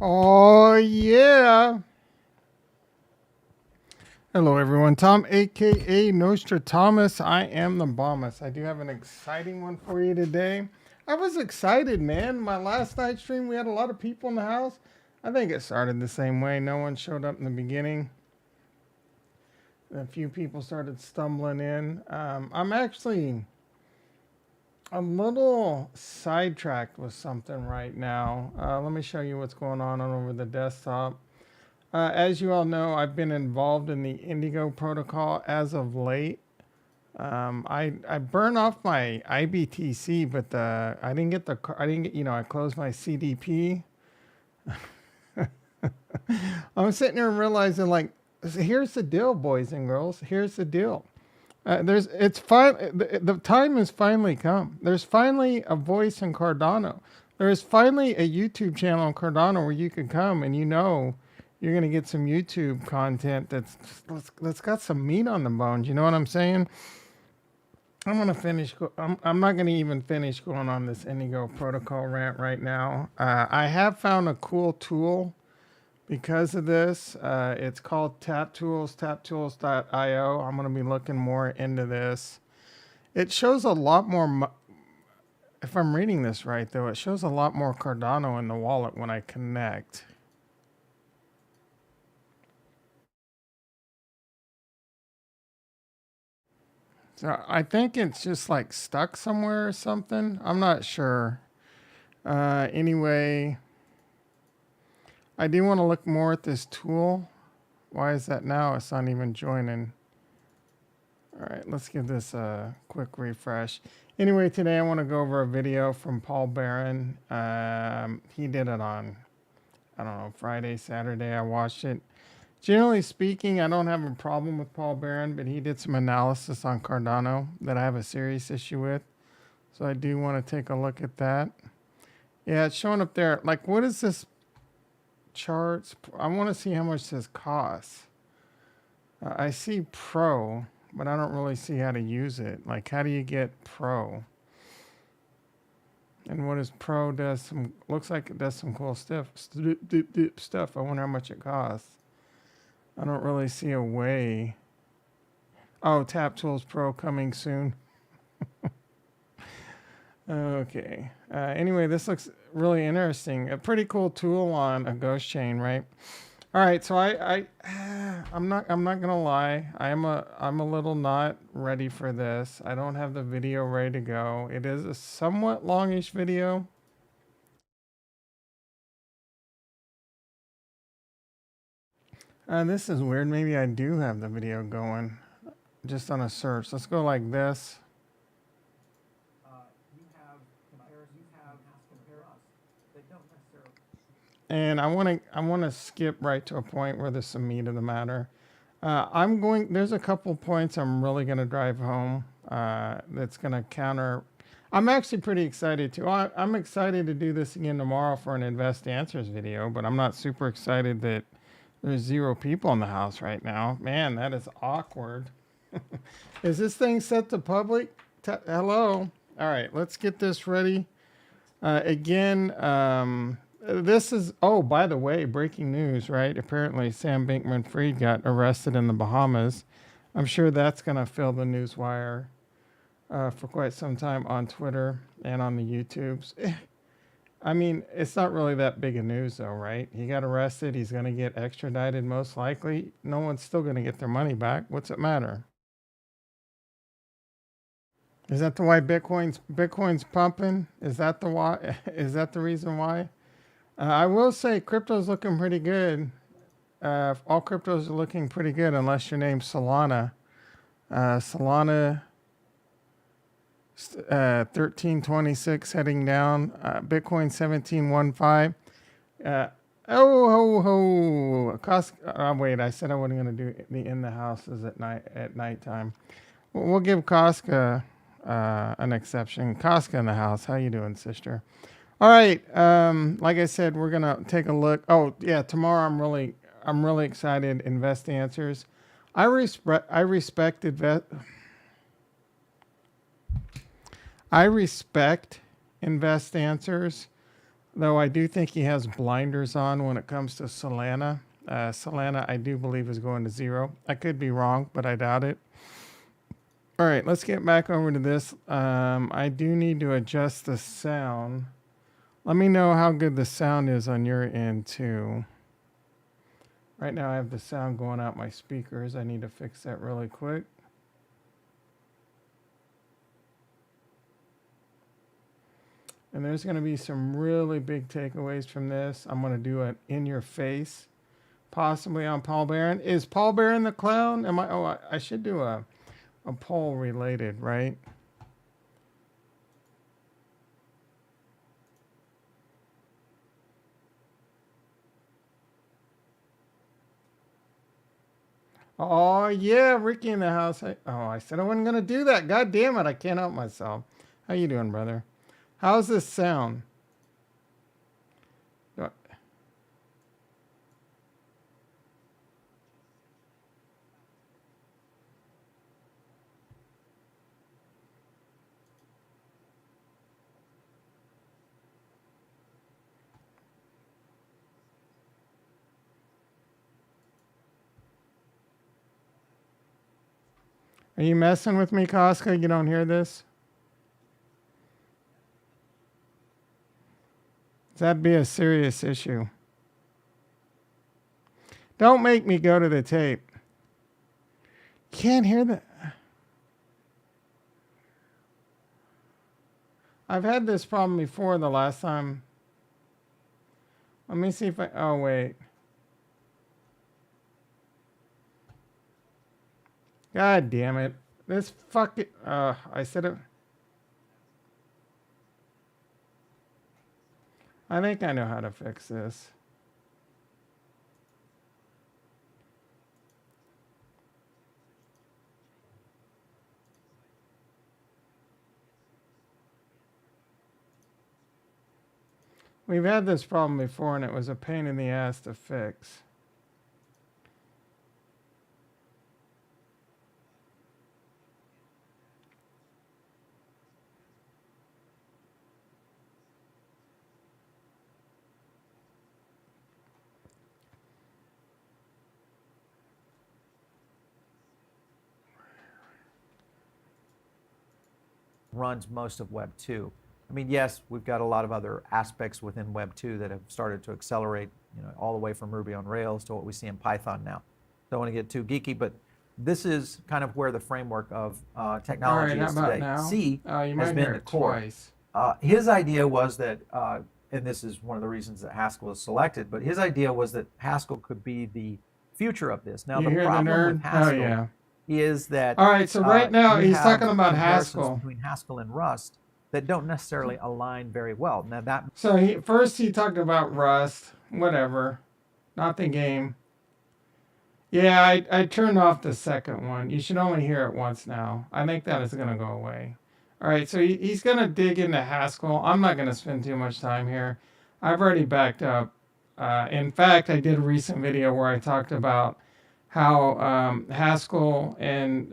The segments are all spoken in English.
Oh, yeah. Hello, everyone. Tom, a.k.a. Nostradamus. I am the Bommus. I do have an exciting one for you today. I was excited, man. My last night stream, we had a lot of people in the house. I think it started the same way. No one showed up in the beginning. A few people started stumbling in. I'm actually a little sidetracked with something right now. Let me show you what's going on over the desktop. As you all know, I've been involved in the Indigo protocol as of late. I burned off my IBTC, but I didn't get I closed my CDP. I'm sitting here and realizing, like, here's the deal, boys and girls. Here's the deal. It's fine. The time has finally come. There's finally a voice in Cardano. There is finally a YouTube channel in Cardano where you can come and you're gonna get some YouTube content that's got some meat on the bones. You know what I'm saying? I'm gonna finish. I'm not gonna even finish going on this Indigo protocol rant right now. I have found a cool tool because of this. It's called TapTools, taptools.io. I'm going to be looking more into this. It shows a lot more, if I'm reading this right though, it shows a lot more Cardano in the wallet when I connect. So I think it's just like stuck somewhere or something. I'm not sure. Anyway, I do want to look more at this tool. Why is that now? It's not even joining. All right, let's give this a quick refresh. Anyway, today I want to go over a video from Paul Barron. He did it on, I don't know, Friday, Saturday. I watched it. Generally speaking, I don't have a problem with Paul Barron, but he did some analysis on Cardano that I have a serious issue with. So I do want to take a look at that. Yeah, it's showing up there. Like, what is this charts? I want to see how much this costs. I see Pro, but I don't really see how to use it. Like, how do you get Pro? And what is Pro does some, looks like it does some cool stuff. I wonder how much it costs. I don't really see a way. Oh, TapTools Pro coming soon. Okay. Anyway, this looks really interesting. A pretty cool tool on a ghost chain, right? All right, so I'm not gonna lie. I'm a little not ready for this. I don't have the video ready to go. It is a somewhat longish video. This is weird. Maybe I do have the video going, just on a search. Let's go like this. And I want to skip right to a point where there's some meat of the matter. There's a couple points I'm really going to drive home that's going to counter. I'm actually pretty excited too. I'm excited to do this again tomorrow for an Invest Answers video, but I'm not super excited that there's 0 people in the house right now. Man, that is awkward. Is this thing set to public? Hello? All right, let's get this ready. This is, oh, by the way, breaking news, right? Apparently Sam Bankman-Fried got arrested in the Bahamas. I'm sure that's going to fill the news wire for quite some time on Twitter and on the YouTubes. I mean, it's not really that big of news though, right? He got arrested. He's going to get extradited most likely. No one's still going to get their money back. What's it matter? Is that the why Bitcoin's pumping? Is that the why? Is that the reason why? I will say crypto's looking pretty good. All cryptos are looking pretty good unless your name's Solana. Solana 1326 heading down. Bitcoin 1715. Wait, I said I wasn't going to do the in the houses at nighttime. We'll give Koska an exception. Koska in the house. How you doing, sister? All right. Like I said, we're gonna take a look. Oh yeah, tomorrow I'm really excited. Invest Answers. I respect Invest Answers. Though I do think he has blinders on when it comes to Solana. Solana, I do believe, is going to zero. I could be wrong, but I doubt it. All right, let's get back over to this. I do need to adjust the sound. Let me know how good the sound is on your end, too. Right now, I have the sound going out my speakers. I need to fix that really quick. And there's going to be some really big takeaways from this. I'm going to do an in your face, possibly on Paul Barron. Is Paul Barron the clown? Am I? Oh, I should do a poll related, right? Oh yeah, Ricky in the house. I said I wasn't going to do that. God damn it, I can't help myself. How you doing, brother? How's this sound? Are you messing with me, Costco? You don't hear this? That'd be a serious issue. Don't make me go to the tape. Can't hear that. I've had this problem before the last time. Let me see if I... Oh, wait. God damn it. This fucking... I said it... I think I know how to fix this. We've had this problem before, and it was a pain in the ass to fix. Runs most of Web 2. I mean, yes, we've got a lot of other aspects within Web 2 that have started to accelerate, all the way from Ruby on Rails to what we see in Python now. Don't want to get too geeky, but this is kind of where the framework of technology is today. Now? C has been the core. His idea was that, and this is one of the reasons that Haskell was selected, but his idea was that Haskell could be the future of this. Now, the problem with Haskell is that... All right, so right now he's talking about Haskell. Between Haskell and Rust that don't necessarily align very well. Now that... So first he talked about Rust, whatever, not the game. Yeah, I turned off the second one. You should only hear it once now. I think that is going to go away. All right, so he's going to dig into Haskell. I'm not going to spend too much time here. I've already backed up. In fact, I did a recent video where I talked about how Haskell and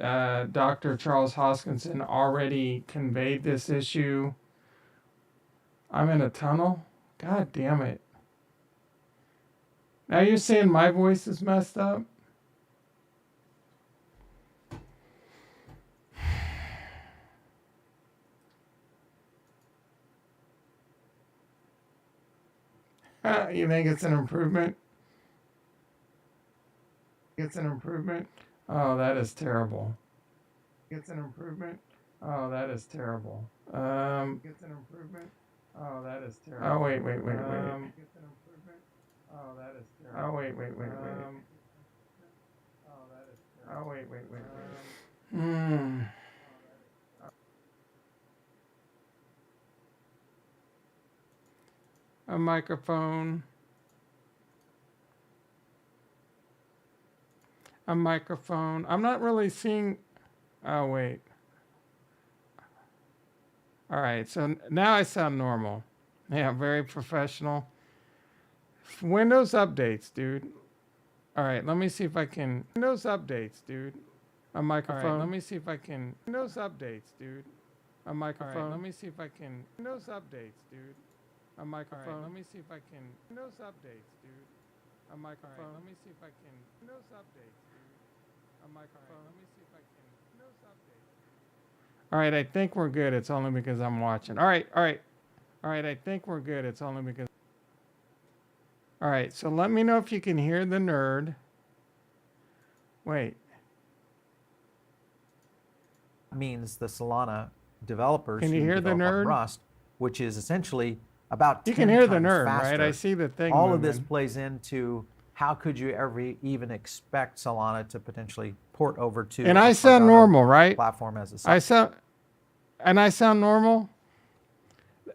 Dr. Charles Hoskinson already conveyed this issue. I'm in a tunnel? God damn it. Now you're saying my voice is messed up? You think it's an improvement? It's an improvement? Oh, that is terrible. It's an improvement? Oh, that is terrible. It's an improvement? Oh, that is terrible. Oh, wait. It's an improvement? Oh, that is terrible. Oh, wait. Oh, wait. A microphone. A microphone. I'm not really seeing... Oh, wait. All right, so now I sound normal. Yeah, very professional. Windows updates, dude. All right, let me see if I can... Windows updates, dude. A microphone. All right, let me see if I can... Windows updates, dude. A microphone. All right, let me see if I can... Windows updates, dude. A microphone. All right, let me see if I can. Windows updates, dude. A microphone. All right, let me see if I can. Windows updates, dude. A microphone. Let me see if I can. Windows updates. All right, I think we're good. It's only because I'm watching. All right. All right, I think we're good. It's only because. All right, so let me know if you can hear the nerd. Wait. Means the Solana developers Can you who hear the develop on nerd? Rust, which is essentially about 10 You can hear the times nerd, faster. right? I see the thing. All moving. of this plays into how could you ever even expect Solana to potentially port over to And I sound Cardano normal, right? platform as a I sound normal.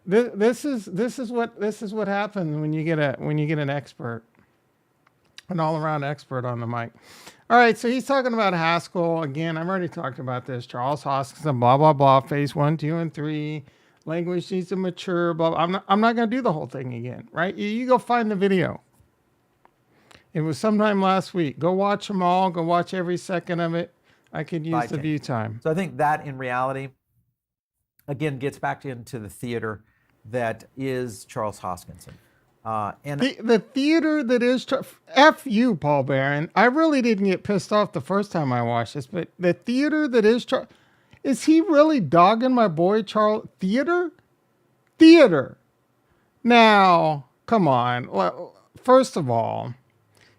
This is what happens when you get an expert, an all-around expert on the mic. All right, so he's talking about Haskell again. I've already talked about this. Charles Hoskinson, blah blah blah. Phase 1, 2, and 3. Language needs to mature. Blah. I'm not going to do the whole thing again, right? You go find the video. It was sometime last week. Go watch them all. Go watch every second of it. I could use the view time. So I think that in reality, again, gets back into the theater that is Charles Hoskinson. And the theater that is F you, Paul Barron. I really didn't get pissed off the first time I watched this, but the theater that is is he really dogging my boy Charles? Theater. Now, come on. First of all,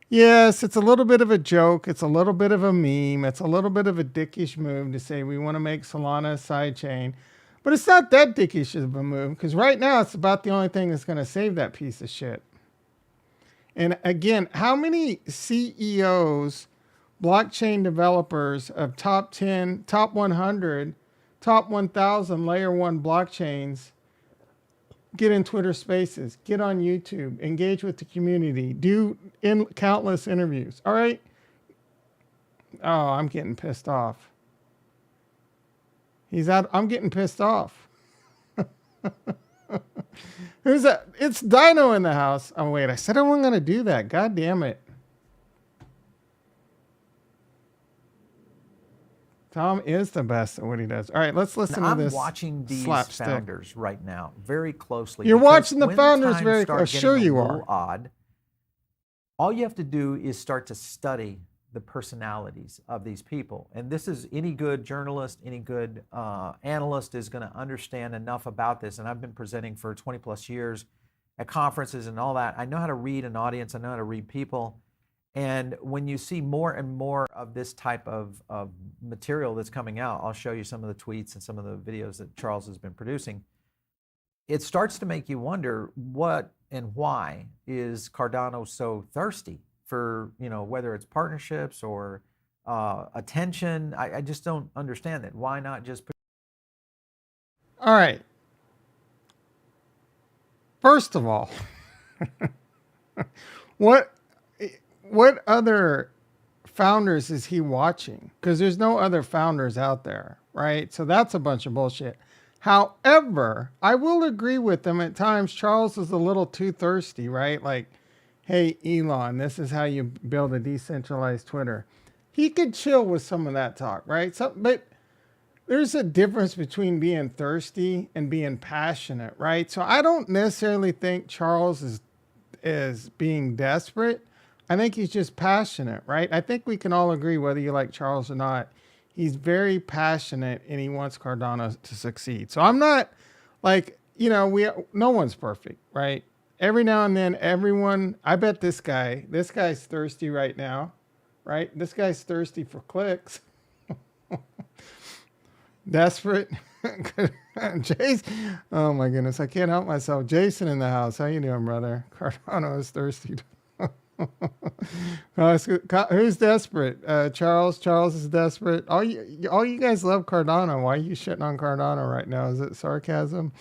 yes, it's a little bit of a joke. It's a little bit of a meme. It's a little bit of a dickish move to say we want to make Solana a sidechain. But it's not that dickish of a move, because right now it's about the only thing that's going to save that piece of shit. And again, how many CEOs, blockchain developers of top 10, top 100, top 1,000 layer 1 blockchains get in Twitter Spaces, get on YouTube, engage with the community, do countless interviews? All right. Oh, I'm getting pissed off. He's out. I'm getting pissed off. Who's that? It's Dino in the house. Oh, wait. I said I wasn't going to do that. God damn it. Tom is the best at what he does. All right, let's listen to this. I'm watching these slapstick founders right now very closely. You're watching the founders very closely. Sure you are. Odd. All you have to do is start to study the personalities of these people. And this is any good journalist, any good analyst is going to understand enough about this. And I've been presenting for 20 plus years at conferences and all that. I know how to read an audience. I know how to read people. And when you see more and more of this type of material that's coming out, I'll show you some of the tweets and some of the videos that Charles has been producing. It starts to make you wonder what and why is Cardano so thirsty for, whether it's partnerships or attention. I just don't understand that. Why not just put... All right. First of all, what other founders is he watching? Because there's no other founders out there, right? So that's a bunch of bullshit. However, I will agree with them at times. Charles is a little too thirsty, right? Like, hey, Elon, this is how you build a decentralized Twitter. He could chill with some of that talk, right? But there's a difference between being thirsty and being passionate, right? So I don't necessarily think Charles is being desperate. I think he's just passionate, right? I think we can all agree, whether you like Charles or not, he's very passionate and he wants Cardano to succeed. So I'm not like, no one's perfect, right? Every now and then, I bet this guy's thirsty right now, right? This guy's thirsty for clicks. Desperate. Jason, oh my goodness, I can't help myself. Jason in the house. How you doing, brother? Cardano is thirsty. Who's desperate? Charles. Charles is desperate. All you guys love Cardano. Why are you shitting on Cardano right now? Is it sarcasm?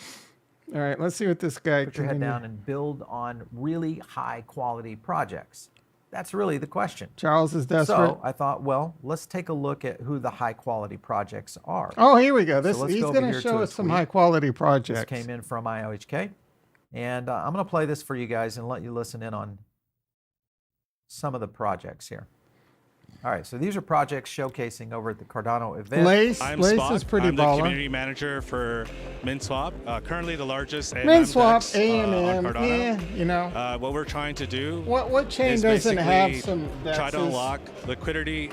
All right, let's see what this guy. Put your head down and build on really high quality projects. That's really the question. Charles is desperate. So I thought, well, let's take a look at who the high quality projects are. Oh, here we go. He's going to show us some high quality projects. This came in from IOHK, and I'm going to play this for you guys and let you listen in on some of the projects here. All right, so these are projects showcasing over at the Cardano event. Lace I'm is Spot. pretty I'm the baller. community manager for MinSwap, currently the largest AMM MinSwap, DEX on AMM, Cardano. you know. What we're trying to do What chain is doesn't have basically some try to dexes? unlock liquidity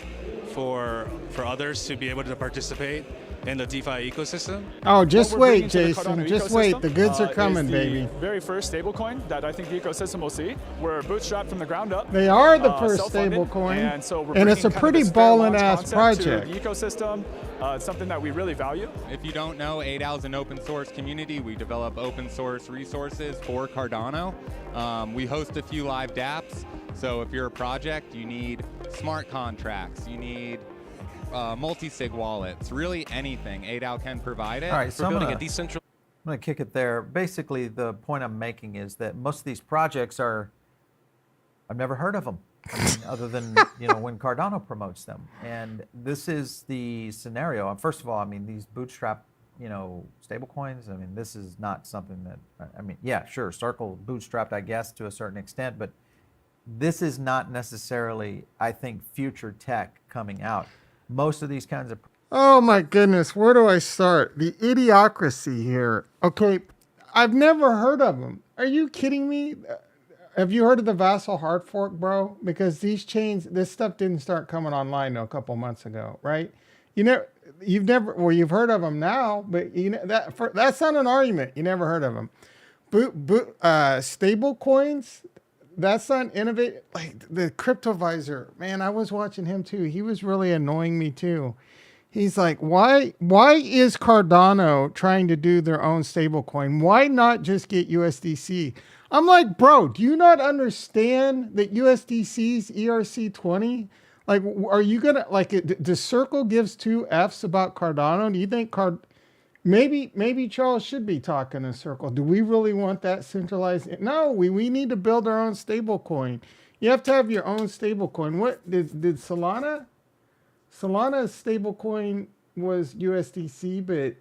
for others to be able to participate in the DeFi ecosystem. Oh, just What we're wait, bringing to the Jason. Cardano Just wait. The goods are ecosystem, coming, is the baby. very first stablecoin that I think the ecosystem will see. We're bootstrapped from the ground up. They are the first Self-funded, stablecoin, and so we're and it's a bringing kind of pretty this fair ballin' launch ass concept project. to the ecosystem. It's something that we really value. If you don't know, ADAO is an open source community. We develop open source resources for Cardano. We host a few live dApps. So if you're a project, you need smart contracts, you need multi-sig wallets, really anything. ADAO can provide it. All right, so I'm building gonna, a decentralized. I'm going to kick it there. Basically, the point I'm making is that most of these projects are, I've never heard of them, I mean, other than when Cardano promotes them. And this is the scenario. First of all, I mean, these bootstrap, stable coins. I mean, this is not something that, I mean, yeah, sure, Circle bootstrapped, I guess, to a certain extent, but this is not necessarily, I think, future tech coming out. Most of these kinds of Oh my goodness, where do I start? The idiocracy here. Okay, I've never heard of them. Are you kidding me? Have you heard of the Vassal hard fork, bro? Because these chains, this stuff didn't start coming online a couple months ago, right? You've heard of them now, but that's not an argument. You never heard of them. Stable coins. That's not innovative. Like the CryptoVisor, man, I was watching him too. He was really annoying me too. He's like, why is Cardano trying to do their own stablecoin? Why not just get USDC? I'm like, bro, do you not understand that USDC's ERC20? Like, are you gonna the Circle gives two Fs about Cardano? Do you think maybe Charles should be talking to Circle? Do we really want that centralized? No, we need to build our own stablecoin. You have to have your own stablecoin. What did Solana? Solana's stablecoin was USDC, but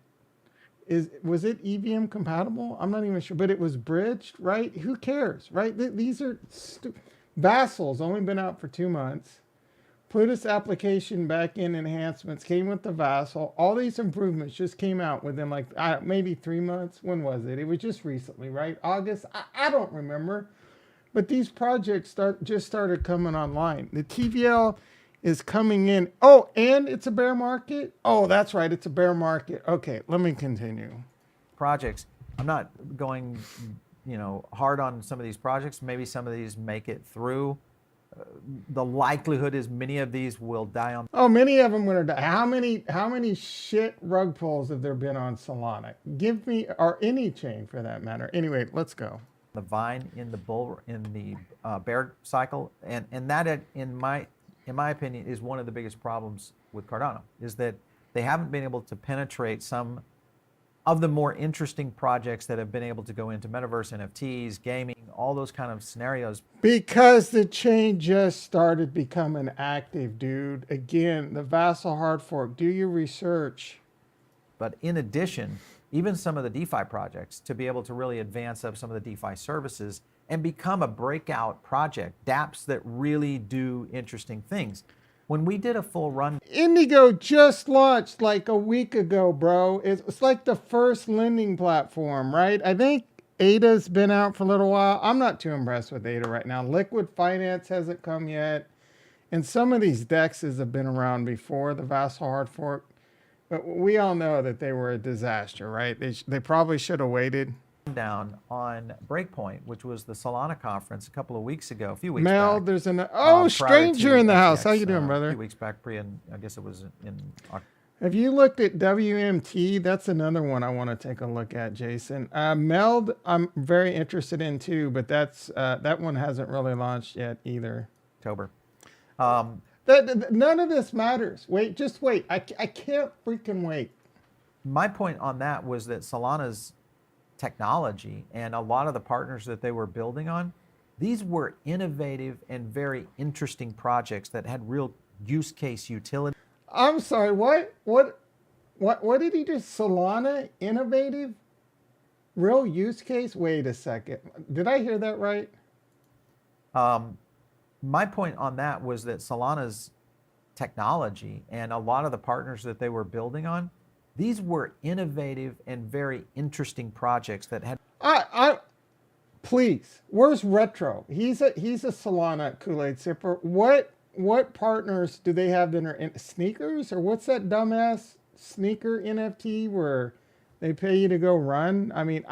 was it EVM compatible? I'm not even sure, but it was bridged, right? Who cares, right? These are Vassal's only been out for 2 months. Plutus application backend enhancements came with the Vassal. All these improvements just came out within maybe 3 months. When was it? It was just recently, right? August? I don't remember. But these projects just started coming online. The TVL is coming in. Oh, and it's a bear market? Oh, that's right. It's a bear market. Okay, let me continue. projects. I'm not going, hard on some of these projects. Maybe some of these make it through. The likelihood is many of these will die on. Oh, many of them would have died. How many shit rug pulls have there been on Solana? Give me, or any chain for that matter. Anyway, let's go. The vine in the bear cycle, and that in my opinion is one of the biggest problems with Cardano, is that they haven't been able to penetrate some of the more interesting projects that have been able to go into metaverse, NFTs, gaming, all those kind of scenarios. Because the chain just started becoming active, dude. Again, the Vassal hard fork. Do your research. But in addition, even some of the DeFi projects, to be able to really advance up some of the DeFi services and become a breakout project, dApps that really do interesting things. When we did a full run, Indigo just launched like a week ago, bro. It's like the first lending platform, right? I think ADA's been out for a little while. I'm not too impressed with ADA right now. Liquid Finance hasn't come yet. And some of these DEXs have been around before, the Vassal hard fork. But we all know that they were a disaster, right? They probably should have waited. down on Breakpoint, which was the Solana conference a couple of weeks ago, a few weeks Mel, back. there's Prior stranger to in the house. How FTX, you doing, A brother? few weeks back, I guess it was in October. Have you looked at WMT? That's another one I want to take a look at, Jason. Meld, I'm very interested in too, but that one hasn't really launched yet either. None of this matters. Just wait. I can't freaking wait. My point on that was that Solana's technology and a lot of the partners that they were building on, these were innovative and very interesting projects that had real use case utility. I'm sorry. What did he do? Solana innovative, real use case. Wait a second. Did I hear that right? My point on that was that Solana's technology and a lot of the partners that they were building on, these were innovative and very interesting projects that had. Please, where's Retro? He's a Solana Kool-Aid sipper. What partners do they have that are in sneakers, or what's that dumbass sneaker NFT where they pay you to go run? I mean,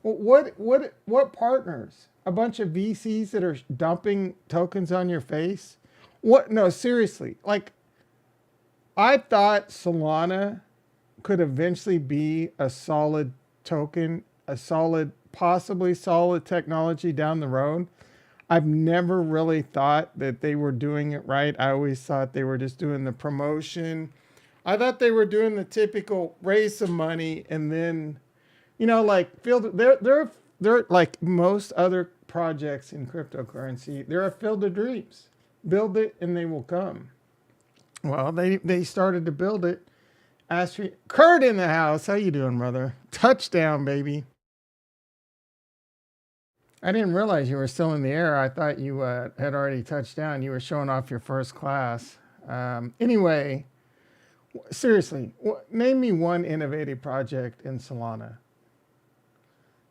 what partners? A bunch of VCs that are dumping tokens on your face? What? No, seriously. Like, I thought Solana could eventually be a solid token, a solid, possibly solid technology down the road. I've never really thought that they were doing it right. I always thought they were just doing the promotion. I thought they were doing the typical raise some money and then, like they're like most other projects in cryptocurrency. They're a field of dreams. Build it and they will come. Well, they started to build it. Kurt in the house. How you doing, brother? Touchdown, baby. I didn't realize you were still in the air. I thought you had already touched down. You were showing off your first class. Anyway, seriously, name me one innovative project in Solana.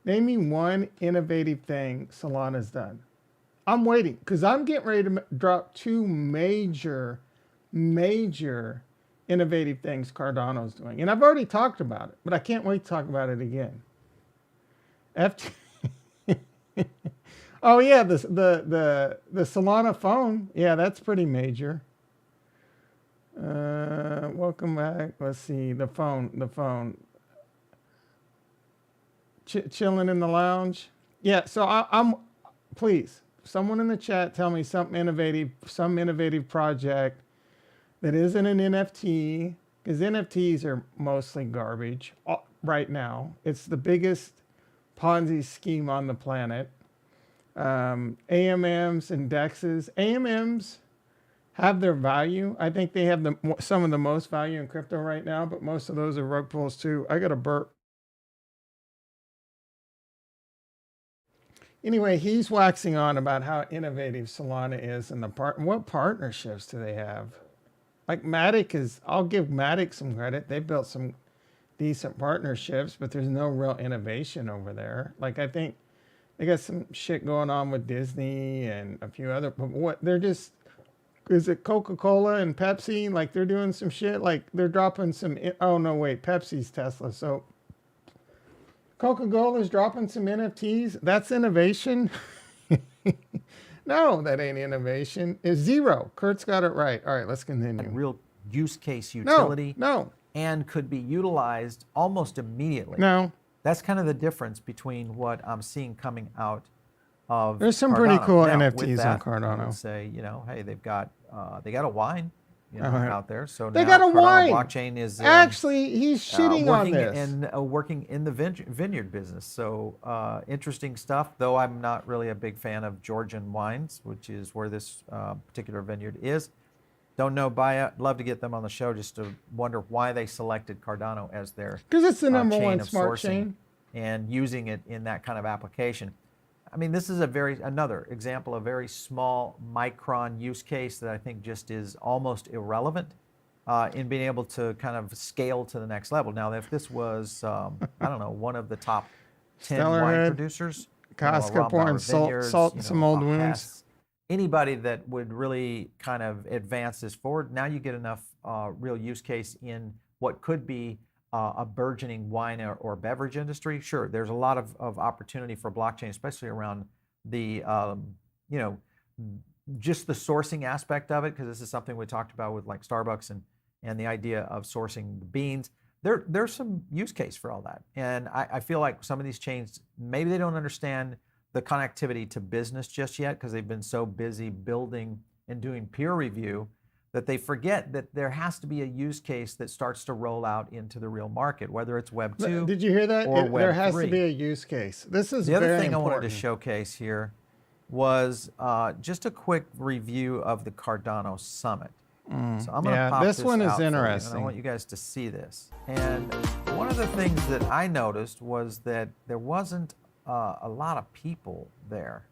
Name me one innovative thing Solana's done. I'm waiting because I'm getting ready to drop two major innovative things Cardano's doing. And I've already talked about it, but I can't wait to talk about it again. Oh yeah, the Solana phone. Yeah, that's pretty major. Welcome back. Let's see, the phone. Chilling in the lounge. Yeah, so I'm please, someone in the chat tell me some innovative project that isn't an NFT, because NFTs are mostly garbage right now. It's the biggest Ponzi scheme on the planet. AMMs and DEXs. AMMs have their value. I think they have some of the most value in crypto right now, but most of those are rug pulls too. I got a burp. Anyway, he's waxing on about how innovative Solana is and what partnerships do they have? Like Matic I'll give Matic some credit. They built some decent partnerships, but there's no real innovation over there. Like, I think they got some shit going on with Disney and a few other, but is it Coca-Cola and Pepsi? Like, they're doing some shit, like they're dropping some, oh no, wait, Pepsi's Tesla. So Coca-Cola's dropping some NFTs. That's innovation. No, that ain't innovation. It's zero. Kurt's got it right. All right, let's continue. Real use case utility. No. And could be utilized almost immediately. No. That's kind of the difference between what I'm seeing coming out of There's some Cardano. pretty cool Now, NFTs that, on Cardano. I would say, hey, they got a wine, out there. So they now got a Cardano wine. blockchain is actually he's shitting on this. Working in the vineyard business. So interesting stuff. Though I'm not really a big fan of Georgian wines, which is where this particular vineyard is. Don't know, love to get them on the show just to wonder why they selected Cardano as their because it's the number one of smart sourcing chain and using it in that kind of application. I mean, this is another example of very small micron use case that I think just is almost irrelevant in being able to kind of scale to the next level. Now, if this was, I don't know, one of the top 10 wine producers, Costco pouring salt in some old wounds. Anybody that would really kind of advance this forward, now you get enough real use case in what could be a burgeoning wine or beverage industry. Sure, there's a lot of opportunity for blockchain, especially around the, just the sourcing aspect of it, because this is something we talked about with like Starbucks and the idea of sourcing the beans. There's some use case for all that. And I feel like some of these chains, maybe they don't understand the connectivity to business just yet because they've been so busy building and doing peer review that they forget that there has to be a use case that starts to roll out into the real market, whether it's Web 2 Did you hear that? or Web 3. There has to be a use case. This is the other very thing important. I wanted to showcase here was just a quick review of the Cardano Summit. So I'm going to pop this one is out for you, interesting. and I want you guys to see this. And one of the things that I noticed was that there wasn't a lot of people there.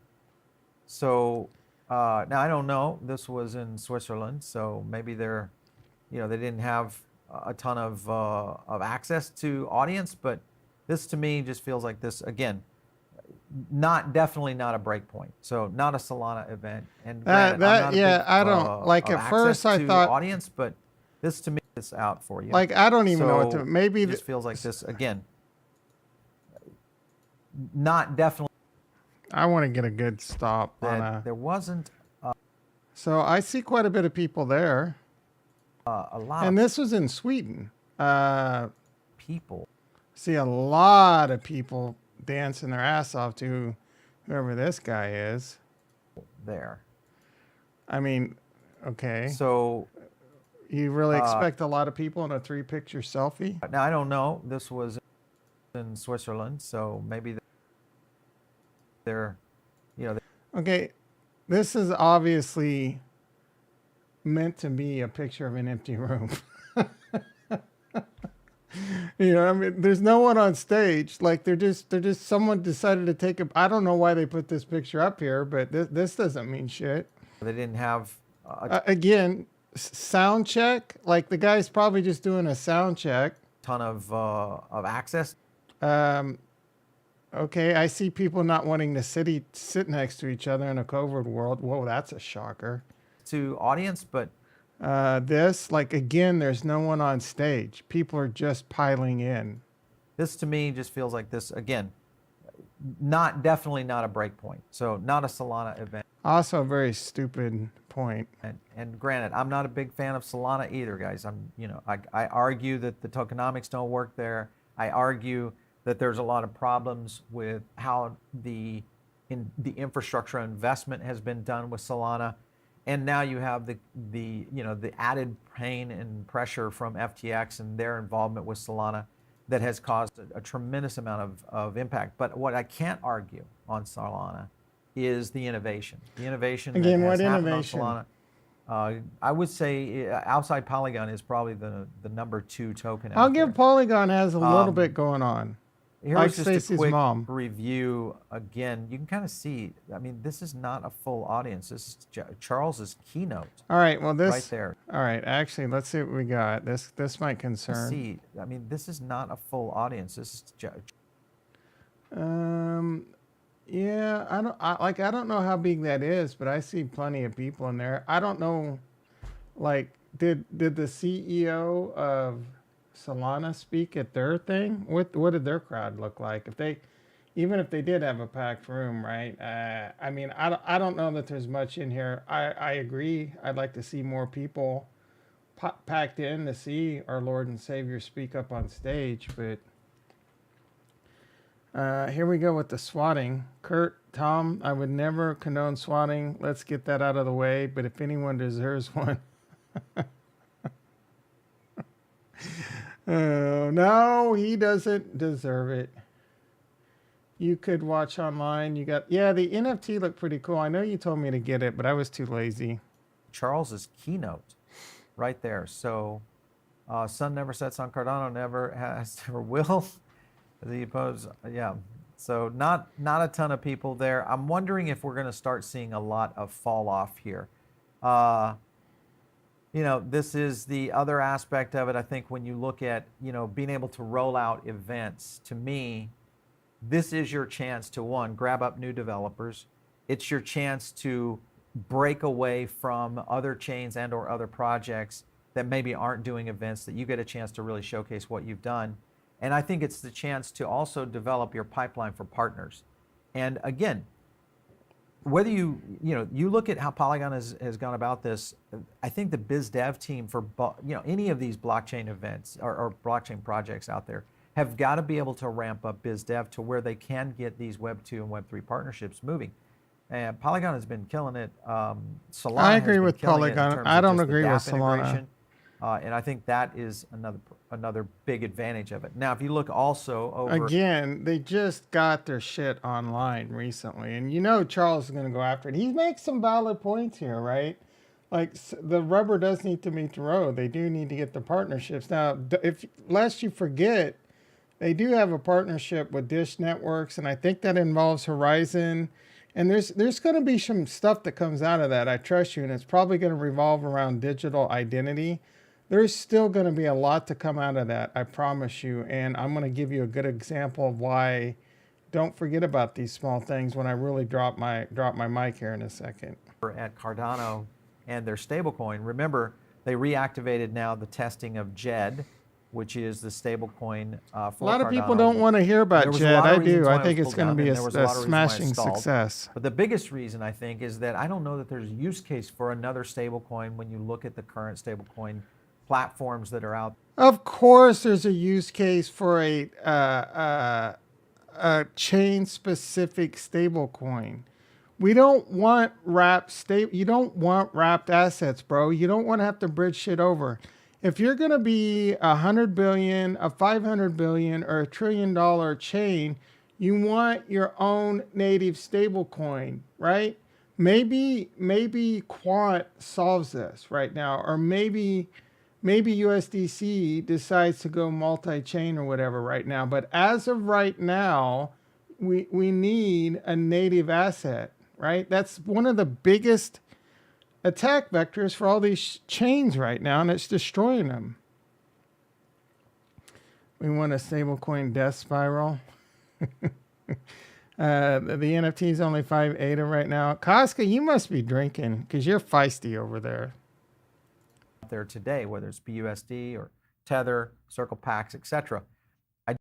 So Now I don't know. This was in Switzerland, so maybe they're, they didn't have a ton of access to audience. But this to me just feels like this again. Definitely not a breakpoint. So not a Solana event. And granted, I'm not a big, I don't like of at first access I to thought audience, but this to me is out for you. like I don't even know what to So maybe it just feels like this again. Not definitely I want to get a good stop on that a. there wasn't So I see quite a bit of people there, a lot and of this was in Sweden. people See a lot of people dancing their ass off to whoever this guy is. there. I mean, okay. So You really expect a lot of people in a 3-picture selfie? now I don't know. This was in Switzerland, so maybe they're, Okay, this is obviously meant to be a picture of an empty room. I mean, there's no one on stage. Like they're just someone decided to take a. I don't know why they put this picture up here, but this doesn't mean shit. they didn't have Again, sound check. Like the guy's probably just doing a sound check. ton of access Okay, I see people not wanting to sit next to each other in a COVID world. Whoa, that's a shocker. to audience, but This, like, again, there's no one on stage. People are just piling in. this to me just feels like this again. Definitely not a breakpoint. So not a Solana event. Also, a very stupid point. And granted, I'm not a big fan of Solana either, guys. I argue that the tokenomics don't work there. I argue that there's a lot of problems with how the infrastructure investment has been done with Solana, and now you have the added pain and pressure from FTX and their involvement with Solana that has caused a tremendous amount of impact. But what I can't argue on Solana is the innovation. The innovation Again, that has what happened innovation? on Solana. I would say outside Polygon is probably the number 2 token out I'll give there. Polygon has a little bit going on. Here's like just Stacy's a quick mom. review. Again, you can kind of see, I mean, this is not a full audience. This is Charles's keynote All right, well, this. right there. All right, actually, let's see what we got. This might concern. See, I mean, this is not a full audience. This is Yeah, I don't know how big that is, but I see plenty of people in there. I don't know, like, did the CEO of Solana speak at their thing? What did their crowd look like? Even if they did have a packed room, right? I mean, I don't know that there's much in here. I agree. I'd like to see more people packed in to see our Lord and Savior speak up on stage, but here we go with the swatting. Kurt, Tom, I would never condone swatting. Let's get that out of the way. But if anyone deserves one. Oh, no, he doesn't deserve it. You could watch online. The NFT looked pretty cool. I know you told me to get it, but I was too lazy. Charles's keynote right there. So sun never sets on Cardano, never has, never will. The opposed, yeah. So not a ton of people there. I'm wondering if we're going to start seeing a lot of fall off here. This is the other aspect of it. I think when you look at, being able to roll out events, to me, this is your chance to, one, grab up new developers. It's your chance to break away from other chains and or other projects that maybe aren't doing events, that you get a chance to really showcase what you've done. And I think it's the chance to also develop your pipeline for partners. And again, whether you look at how Polygon has gone about this, I think the biz dev team for any of these blockchain events or blockchain projects out there have got to be able to ramp up biz dev to where they can get these Web 2 and Web 3 partnerships moving. And Polygon has been killing it. Solana I agree has been with killing it in Polygon. terms I of don't just the agree with DApp Solana. integration. And I think that is another big advantage of it. Now, if you look also over Again, they just got their shit online recently, and Charles is going to go after it. He makes some valid points here, right? Like the rubber does need to meet the road. They do need to get the partnerships. Now, lest you forget, they do have a partnership with Dish Networks, and I think that involves Horizon And there's going to be some stuff that comes out of that, I trust you, and it's probably going to revolve around digital identity. There's still going to be a lot to come out of that, I promise you. And I'm going to give you a good example of why. Don't forget about these small things when I really drop my mic here in a second. At Cardano and their stablecoin, remember they reactivated now the testing of JED, which is the stablecoin for Cardano. A lot of people don't want to hear about JED. I do. I think it's going to be a smashing success. But the biggest reason, I think, is that I don't know that there's a use case for another stablecoin when you look at the current stablecoin platforms that are out. Of course, there's a use case for a chain-specific stablecoin. We don't want you don't want wrapped assets, bro. You don't want to have to bridge shit over. If you're going to be 100 billion, a 500 billion, or $1 trillion chain, you want your own native stablecoin, right? Maybe Quant solves this right now, or maybe USDC decides to go multi-chain or whatever right now. But as of right now, we need a native asset, right? That's one of the biggest attack vectors for all these chains right now, and it's destroying them. We want a stablecoin death spiral. The NFT is only 5 ADA right now. Casca, you must be drinking because you're feisty over there. There today, whether it's BUSD or Tether, Circle Pax, etc. I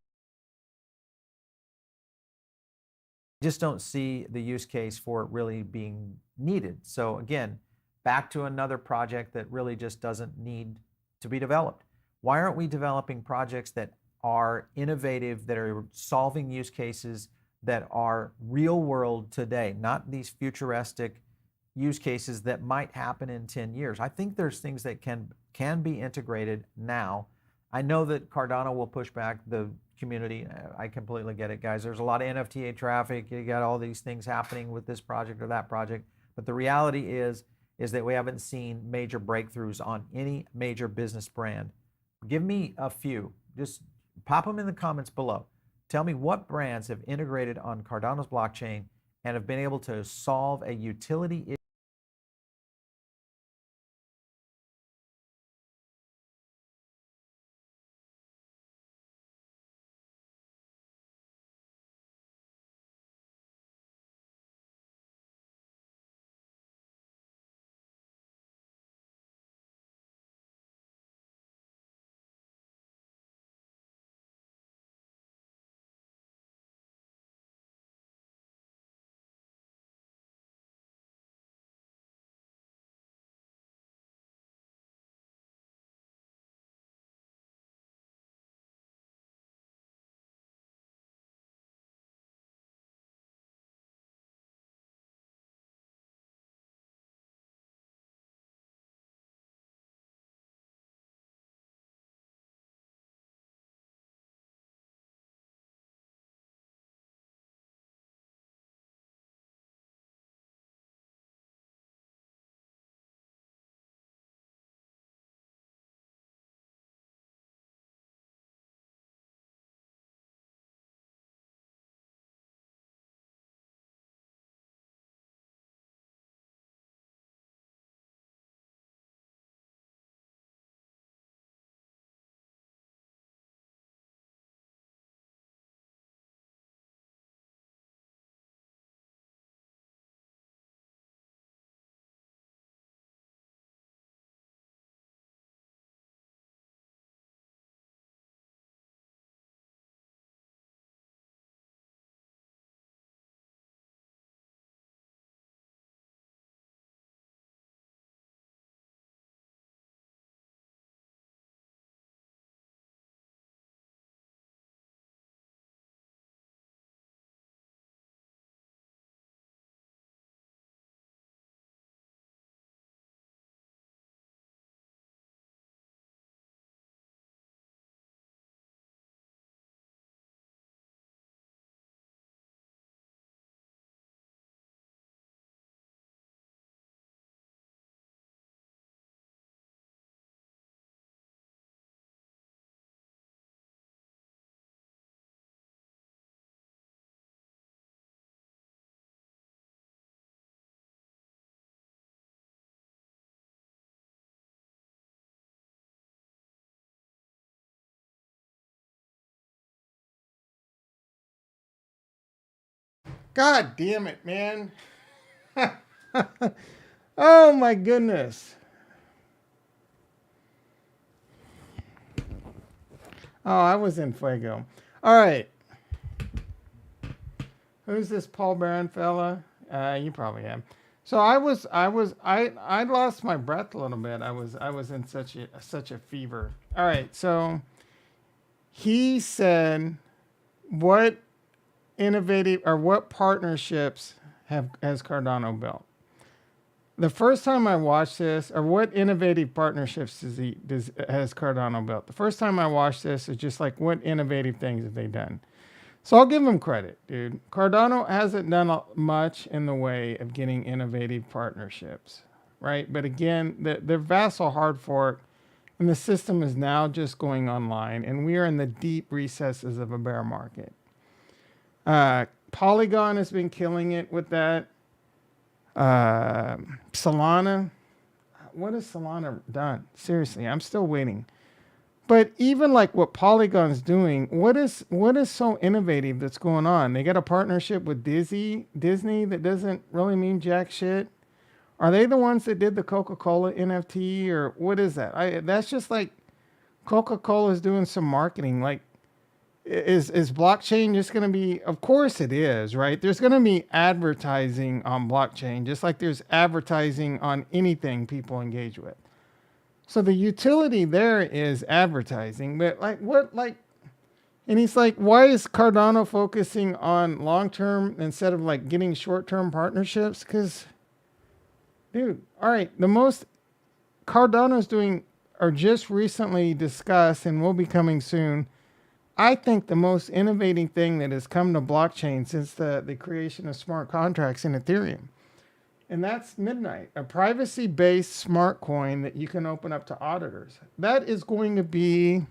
just don't see the use case for it really being needed. So again, back to another project that really just doesn't need to be developed. Why aren't we developing projects that are innovative, that are solving use cases that are real world today, not these futuristic use cases that might happen in 10 years? I think there's things that can be integrated now. I know that Cardano will push back the community. I completely get it, guys. There's a lot of NFTA traffic. You got all these things happening with this project or that project. But the reality is that we haven't seen major breakthroughs on any major business brand. Give me a few. Just pop them in the comments below. Tell me what brands have integrated on Cardano's blockchain and have been able to solve a utility issue God damn it, man. Oh my goodness. Oh, I was in Fuego. All right. Who's this Paul Barron fella? You probably have. So I lost my breath a little bit. I was in such a fever. All right. So he said, what innovative or what partnerships has Cardano built? The first time I watched this, or what innovative partnerships has Cardano built? The first time I watched this is just like, what innovative things have they done? So I'll give them credit, dude. Cardano hasn't done much in the way of getting innovative partnerships, right? But again, the Vassal hard fork and the system is now just going online, and we are in the deep recesses of a bear market. Polygon has been killing it with that. Solana, what has Solana done? Seriously, I'm still waiting. But even like what Polygon's doing, what is so innovative that's going on? They got a partnership with Disney that doesn't really mean jack shit. Are they the ones that did the Coca-Cola NFT, or what is that? That's just like Coca-Cola's doing some marketing. Like, is blockchain just going to be? Of course it is, right? There's going to be advertising on blockchain, just like there's advertising on anything people engage with. So the utility there is advertising, but like what, like, and he's like, why is Cardano focusing on long-term instead of like getting short-term partnerships? Because, dude, all right, the most Cardano's doing, or just recently discussed and will be coming soon, I think the most innovating thing that has come to blockchain since the creation of smart contracts in Ethereum. And that's Midnight, a privacy-based smart coin that you can open up to auditors. That is going to be,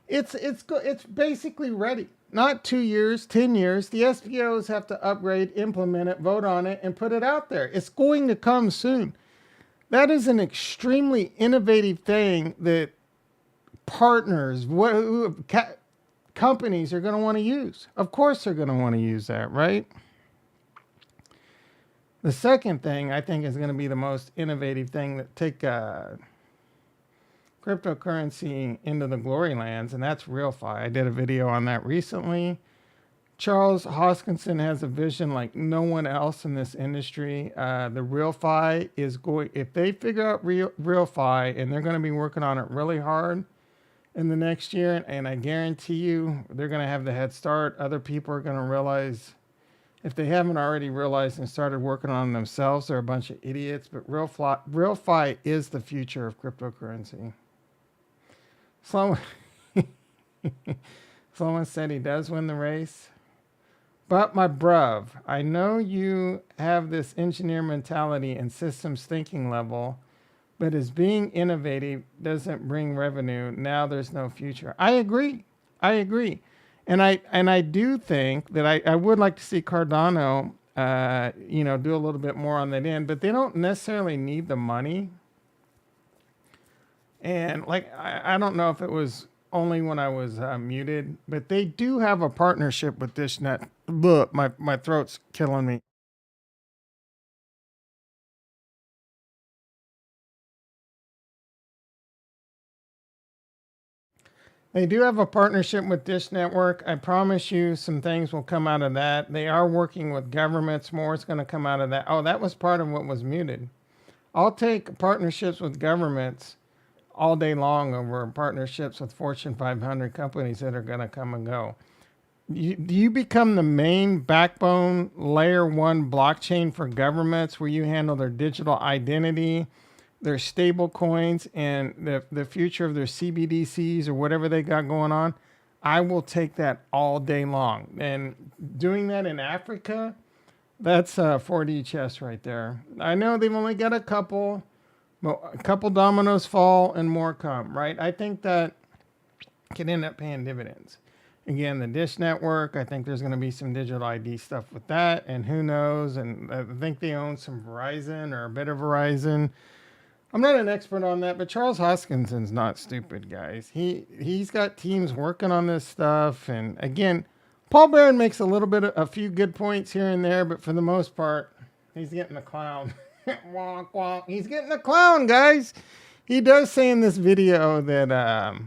it's basically ready. Not 2 years, 10 years. The SPOs have to upgrade, implement it, vote on it, and put it out there. It's going to come soon. That is an extremely innovative thing that partners, companies are going to want to use. Of course they're going to want to use that, right? The second thing I think is going to be the most innovative thing that take cryptocurrency into the glory lands, and that's RealFi. I did a video on that recently. Charles Hoskinson has a vision like no one else in this industry. The RealFi is going, if they figure out RealFi, and they're going to be working on it really hard in the next year, and I guarantee you they're going to have the head start. Other people are going to realize, if they haven't already realized and started working on themselves, they're a bunch of idiots. But RealFi is the future of cryptocurrency. Sloan said he does win the race. But my bruv, I know you have this engineer mentality and systems thinking level, but as being innovative doesn't bring revenue, now there's no future. I agree. And I do think that I would like to see Cardano, do a little bit more on that end, but they don't necessarily need the money. And like, I don't know if it was only when I was muted, but they do have a partnership with DishNet. Look, my throat's killing me. They do have a partnership with Dish Network. I promise you some things will come out of that. They are working with governments. More is going to come out of that. Oh, that was part of what was muted. I'll take partnerships with governments all day long over partnerships with Fortune 500 companies that are going to come and go. You become the main backbone layer one blockchain for governments where you handle their digital identity, their stable coins, and the future of their CBDCs or whatever they got going on. I will take that all day long. And doing that in Africa, that's 4D chess right there. I know they've only got a couple, but a couple dominoes fall and more come, right? I think that can end up paying dividends. Again, the Dish Network, I think there's going to be some digital ID stuff with that, and who knows? And I think they own some Verizon or a bit of Verizon. I'm not an expert on that, but Charles Hoskinson's not stupid, guys. He's got teams working on this stuff. And again, Paul Barron makes a few good points here and there, but for the most part, he's getting the clown. Wonk, wonk. He's getting the clown, guys. He does say in this video that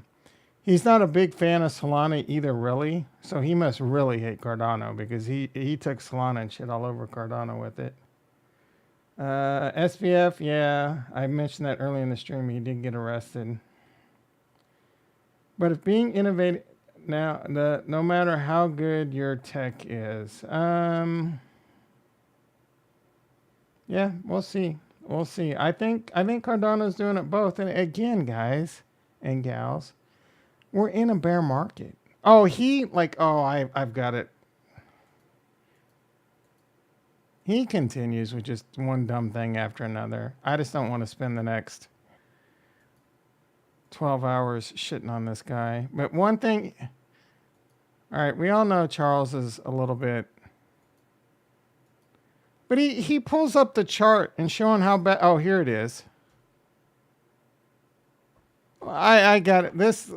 he's not a big fan of Solana either, really. So he must really hate Cardano because he took Solana and shit all over Cardano with it. SVF, yeah, I mentioned that early in the stream. He did get arrested. But if being innovative now, no matter how good your tech is, yeah, we'll see. We'll see. I think Cardano's doing it both. And again, guys and gals, we're in a bear market. Oh, I've got it. He continues with just one dumb thing after another. I just don't want to spend the next 12 hours shitting on this guy. But one thing, all right, we all know Charles is a little bit, but he pulls up the chart and showing how bad. Oh, here it is. I got it. This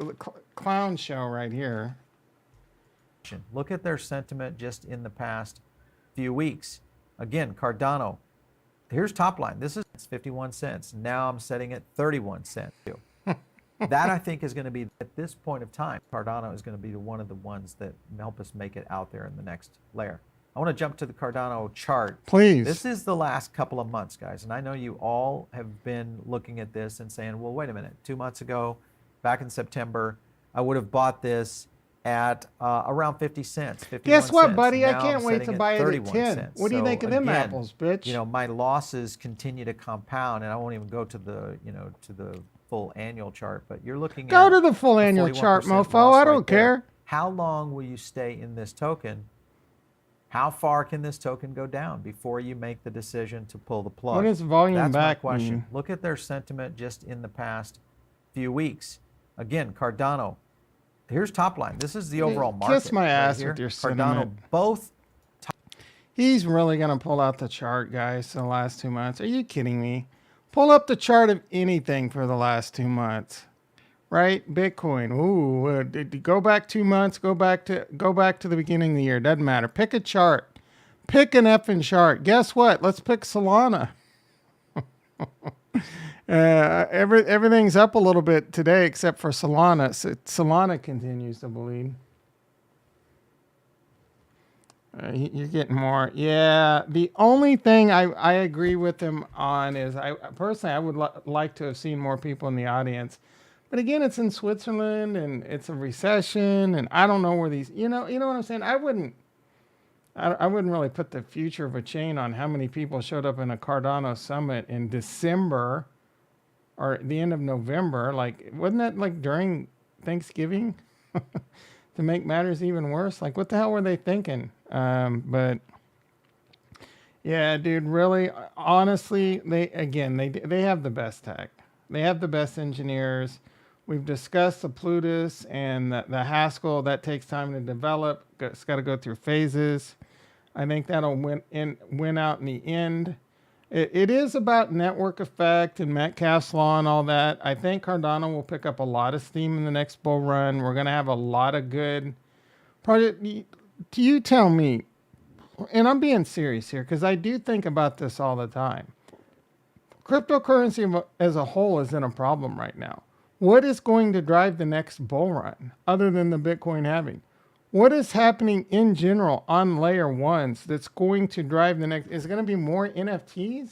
clown show right here. Look at their sentiment just in the past few weeks. Again, Cardano, here's top line. This is 51 cents. Now I'm setting it 31 cents. That I think is going to be, at this point of time, Cardano is going to be one of the ones that help us make it out there in the next layer. I want to jump to the Cardano chart. Please. This is the last couple of months, guys. And I know you all have been looking at this and saying, well, wait a minute. 2 months ago, back in September, I would have bought this at around 50 cents. Guess what, cents. buddy? Now I can't wait to buy it at 10. Cents. What do you think of them again, apples, bitch? You know, my losses continue to compound, and I won't even go to the, to the full annual chart, but you're looking at go to the full annual chart, mofo. I don't care. How long will you stay in this token? How far can this token go down before you make the decision to pull the plug? What is volume That's back my question. mean? Look at their sentiment just in the past few weeks. Again, Cardano. Here's top line. This is the overall market. Kiss my ass here. with your Cardano, sentiment. both. He's really going to pull out the chart, guys, for the last 2 months. Are you kidding me? Pull up the chart of anything for the last 2 months. Right? Bitcoin. Ooh, go back 2 months, go back to the beginning of the year. Doesn't matter. Pick a chart. Pick an effing chart. Guess what? Let's pick Solana. Everything's up a little bit today except for Solana. Solana continues to bleed. You're getting more. Yeah, the only thing I agree with him on is I would like to have seen more people in the audience. But again, it's in Switzerland and it's a recession and I don't know where these, you know what I'm saying? I wouldn't really put the future of a chain on how many people showed up in a Cardano summit in December or the end of November. Like, wasn't that like during Thanksgiving? To make matters even worse, like what the hell were they thinking? But yeah, dude, really, honestly, they have the best tech. They have the best engineers. We've discussed the Plutus and the Haskell. That takes time to develop. It's got to go through phases. I think that'll win out in the end. It is about network effect and Metcalfe's law and all that. I think Cardano will pick up a lot of steam in the next bull run. We're going to have a lot of good project. You tell me, and I'm being serious here because I do think about this all the time. Cryptocurrency as a whole is in a problem right now. What is going to drive the next bull run other than the Bitcoin halving? What is happening in general on layer ones that's going to drive the next? Is it going to be more NFTs?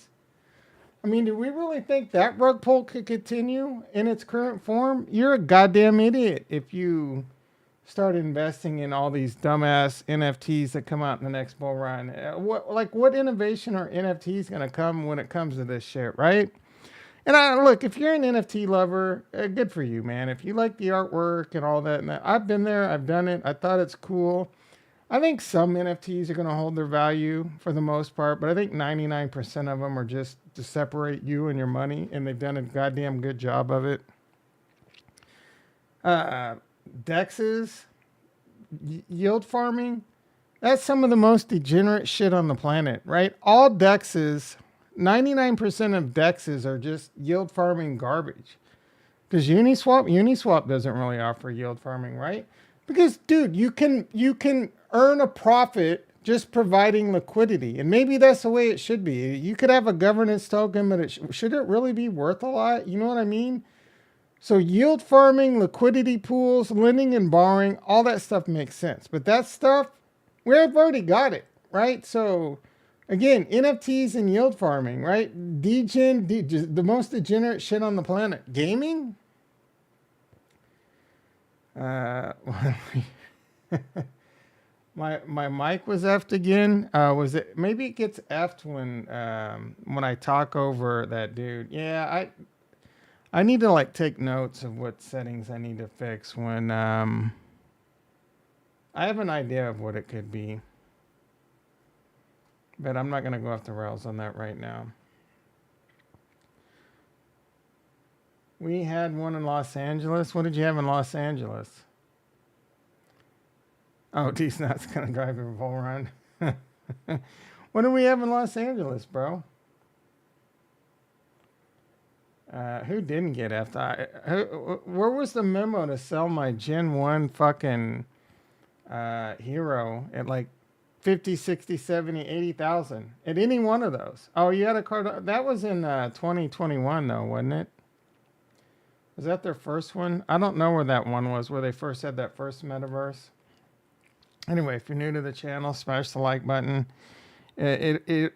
I mean, do we really think that rug pull could continue in its current form? You're a goddamn idiot if you start investing in all these dumbass NFTs that come out in the next bull run. What innovation are NFTs going to come when it comes to this shit, right? And look, if you're an NFT lover, good for you, man. If you like the artwork and all that, I've been there, I've done it. I thought it's cool. I think some NFTs are going to hold their value for the most part, but I think 99% of them are just to separate you and your money, and they've done a goddamn good job of it. DEXs, yield farming, that's some of the most degenerate shit on the planet, right? All DEXs, 99% of DEXs are just yield farming garbage. Because Uniswap doesn't really offer yield farming, right? Because, dude, you can earn a profit just providing liquidity. And maybe that's the way it should be. You could have a governance token, but should it really be worth a lot? You know what I mean? So yield farming, liquidity pools, lending and borrowing, all that stuff makes sense. But that stuff, we've already got it, right? So again, NFTs and yield farming, right? The most degenerate shit on the planet. Gaming? My mic was effed again. Was it? Maybe it gets effed when I talk over that dude. Yeah, I need to like take notes of what settings I need to fix when I have an idea of what it could be, but I'm not gonna go off the rails on that right now. We had one in Los Angeles. What did you have in Los Angeles? Oh, D-Snot's going to drive a full run. What do we have in Los Angeles, bro? Who didn't get F'd? Where was the memo to sell my Gen 1 fucking hero at like 50, 60, 70, 80,000 at any one of those? Oh, you had a card. That was in 2021 though, wasn't it? Was that their first one? I don't know where that one was, where they first had that first metaverse. Anyway, if you're new to the channel, smash the like button. You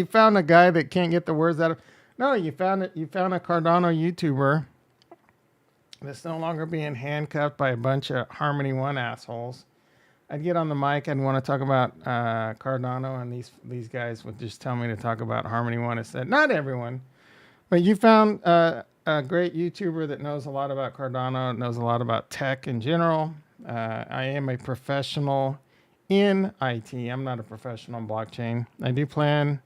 found a guy that can't get the words out of. No, you found it. You found a Cardano YouTuber that's no longer being handcuffed by a bunch of Harmony One assholes. I'd get on the mic and want to talk about Cardano, and these guys would just tell me to talk about Harmony One instead. Not everyone, but you found a great YouTuber that knows a lot about Cardano, knows a lot about tech in general. I am a professional in IT. I'm not a professional in blockchain. I do plan.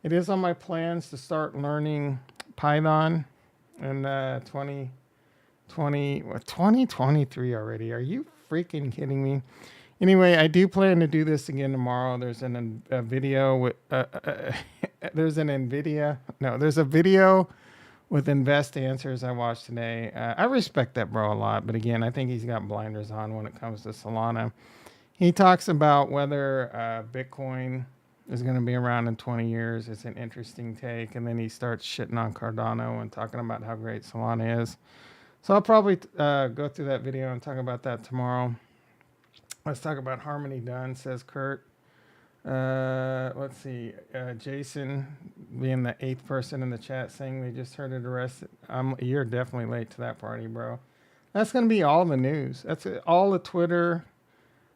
It is on my plans to start learning Python in 2023 already. Are you freaking kidding me? Anyway, I do plan to do this again tomorrow. There's a video with there's a video with Invest Answers I watched today. I respect that bro a lot, but again, I think he's got blinders on when it comes to Solana. He talks about whether Bitcoin is going to be around in 20 years. It's an interesting take. And then he starts shitting on Cardano and talking about how great Solana is. So I'll probably go through that video and talk about that tomorrow. Let's talk about Harmony Done, says Kurt. Let's see. Jason, being the 8th person in the chat, saying they just heard it arrested. You're definitely late to that party, bro. That's going to be all the news. That's all the Twitter.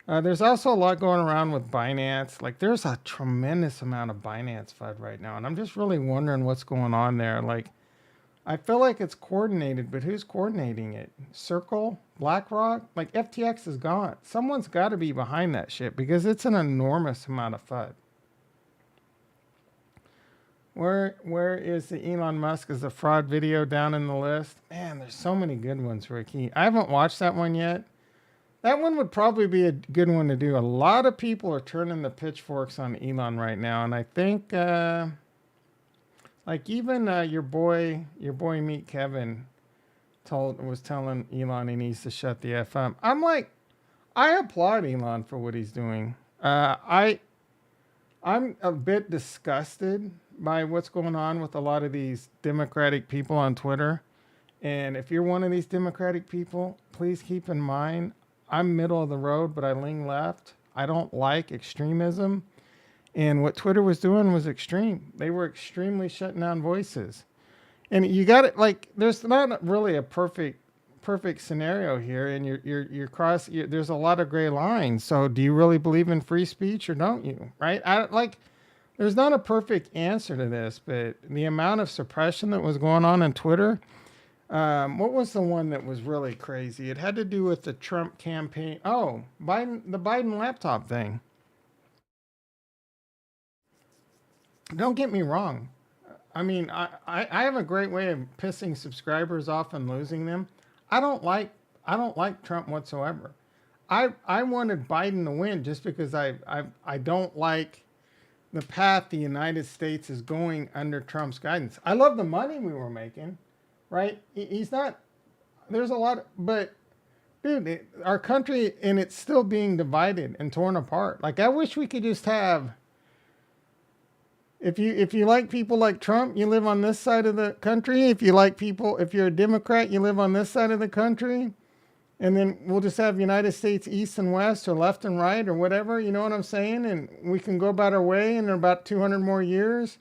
There's also a lot going around with Binance. Like, there's a tremendous amount of Binance FUD right now, and I'm just really wondering what's going on there. Like, I feel like it's coordinated, but who's coordinating it? Circle? BlackRock? Like, FTX is gone. Someone's got to be behind that shit because it's an enormous amount of FUD. Where is the Elon Musk as a fraud video down in the list? Man, there's so many good ones, Ricky. I haven't watched that one yet. That one would probably be a good one to do. A lot of people are turning the pitchforks on Elon right now, and I think... like even your boy Meet Kevin was telling Elon he needs to shut the F up. I'm like, I applaud Elon for what he's doing. I'm a bit disgusted by what's going on with a lot of these Democratic people on Twitter. And if you're one of these Democratic people, please keep in mind, I'm middle of the road, but I lean left. I don't like extremism. And what Twitter was doing was extreme. They were extremely shutting down voices. And you got it, like, there's not really a perfect scenario here. And there's a lot of gray lines. So do you really believe in free speech or don't you? Right? There's not a perfect answer to this, but the amount of suppression that was going on Twitter, what was the one that was really crazy? It had to do with the Trump campaign. Oh, the Biden laptop thing. Don't get me wrong. I mean, I have a great way of pissing subscribers off and losing them. I don't like Trump whatsoever. I wanted Biden to win just because I don't like the path the United States is going under Trump's guidance. I love the money we were making, right? He's not. There's a lot, but dude, our country, and it's still being divided and torn apart. Like, I wish we could just have. If you like people like Trump, you live on this side of the country. If you're a Democrat, you live on this side of the country. And then we'll just have United States East and West or left and right or whatever. You know what I'm saying? And we can go about our way, and in about 200 more years,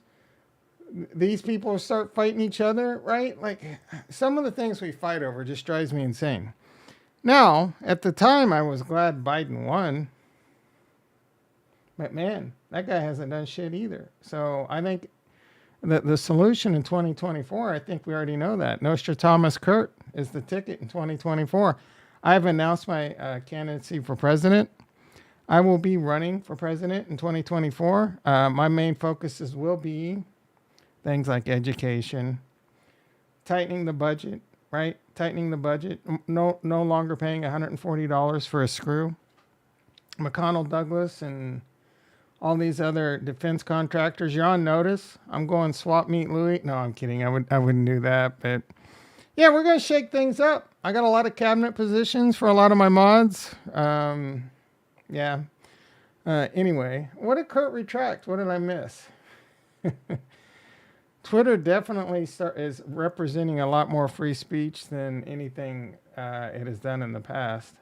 these people start fighting each other, right? Like, some of the things we fight over just drives me insane. Now, at the time, I was glad Biden won. But man, that guy hasn't done shit either. So I think that the solution in 2024, I think we already know that. Nostradamus Kurt is the ticket in 2024. I've announced my candidacy for president. I will be running for president in 2024. My main focuses will be things like education, tightening the budget, right? Tightening the budget. No longer paying $140 for a screw. McConnell Douglas and all these other defense contractors, you're on notice. I'm going swap meet Louis. No, I'm kidding. I wouldn't do that. But yeah, we're going to shake things up. I got a lot of cabinet positions for a lot of my mods. Yeah. Anyway, what did Kurt retract? What did I miss? Twitter definitely is representing a lot more free speech than anything it has done in the past.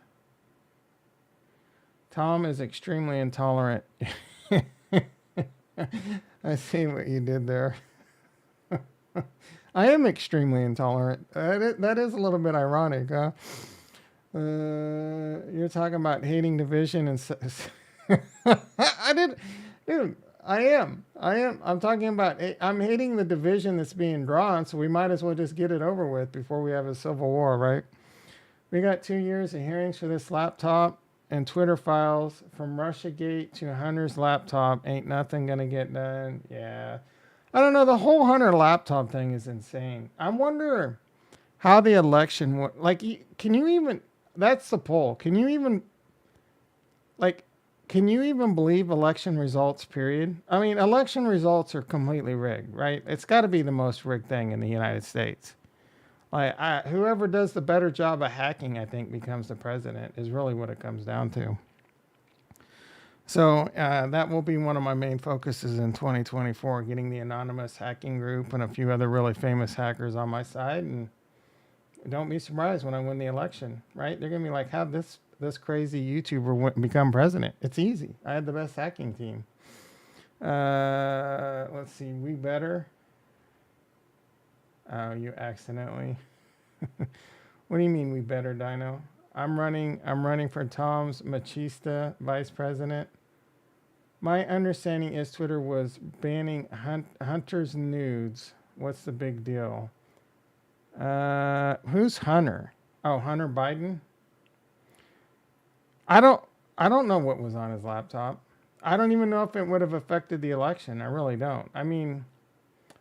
Tom is extremely intolerant. I see what you did there. I am extremely intolerant. That is a little bit ironic, huh? You're talking about hating division and I did, dude. I am. I'm talking about. I'm hating the division that's being drawn. So we might as well just get it over with before we have a civil war, right? We got 2 years of hearings for this laptop and Twitter files from Russiagate to Hunter's laptop. Ain't nothing gonna get done. Yeah. I don't know. The whole Hunter laptop thing is insane. I wonder how the election, can you even, that's the poll. Can you even believe election results, period? I mean, election results are completely rigged, right? It's got to be the most rigged thing in the United States. Whoever does the better job of hacking, I think, becomes the president, is really what it comes down to. So that will be one of my main focuses in 2024, getting the anonymous hacking group and a few other really famous hackers on my side. And don't be surprised when I win the election, right? They're going to be like, how'd this crazy YouTuber become president? It's easy. I had the best hacking team. Let's see. We better. Oh, you accidentally. What do you mean we better, Dino? I'm running for Tom's Machista vice president. My understanding is Twitter was banning Hunter's nudes. What's the big deal? Who's Hunter? Oh, Hunter Biden? I don't know what was on his laptop. I don't even know if it would have affected the election. I really don't. I mean,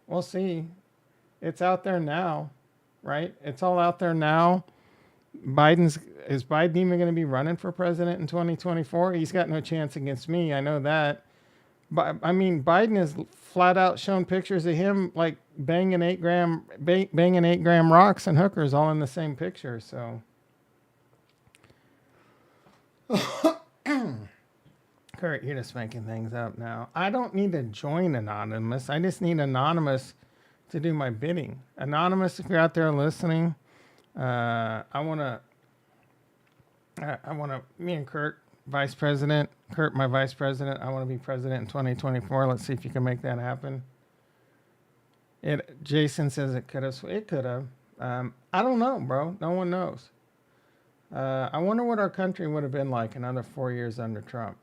we'll see. It's out there now, right? It's all out there now. Is Biden even going to be running for president in 2024? He's got no chance against me. I know that. But I mean, Biden has flat out shown pictures of him like banging 8 gram rocks and hookers all in the same picture. So, Kurt, you're just making things up now. I don't need to join Anonymous. I just need Anonymous to do my bidding. Anonymous, if you're out there listening, I want to, me and Kurt, vice president, Kurt, my vice president, I want to be president in 2024. Let's see if you can make that happen. Jason says it could have. I don't know, bro. No one knows. I wonder what our country would have been like another 4 years under Trump.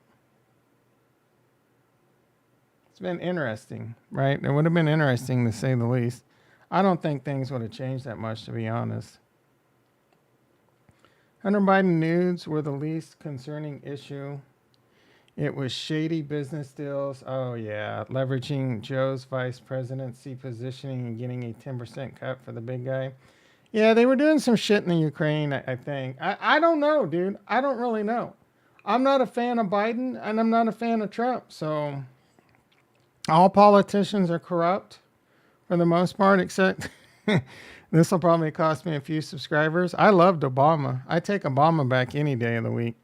It's been interesting, right? It would have been interesting to say the least. I don't think things would have changed that much, to be honest. Hunter Biden nudes were the least concerning issue. It was shady business deals. Oh, yeah. Leveraging Joe's vice presidency positioning and getting a 10% cut for the big guy. Yeah, they were doing some shit in the Ukraine, I think. I don't know, dude. I don't really know. I'm not a fan of Biden, and I'm not a fan of Trump, so all politicians are corrupt for the most part, except This will probably cost me a few subscribers. I loved Obama. I take Obama back any day of the week.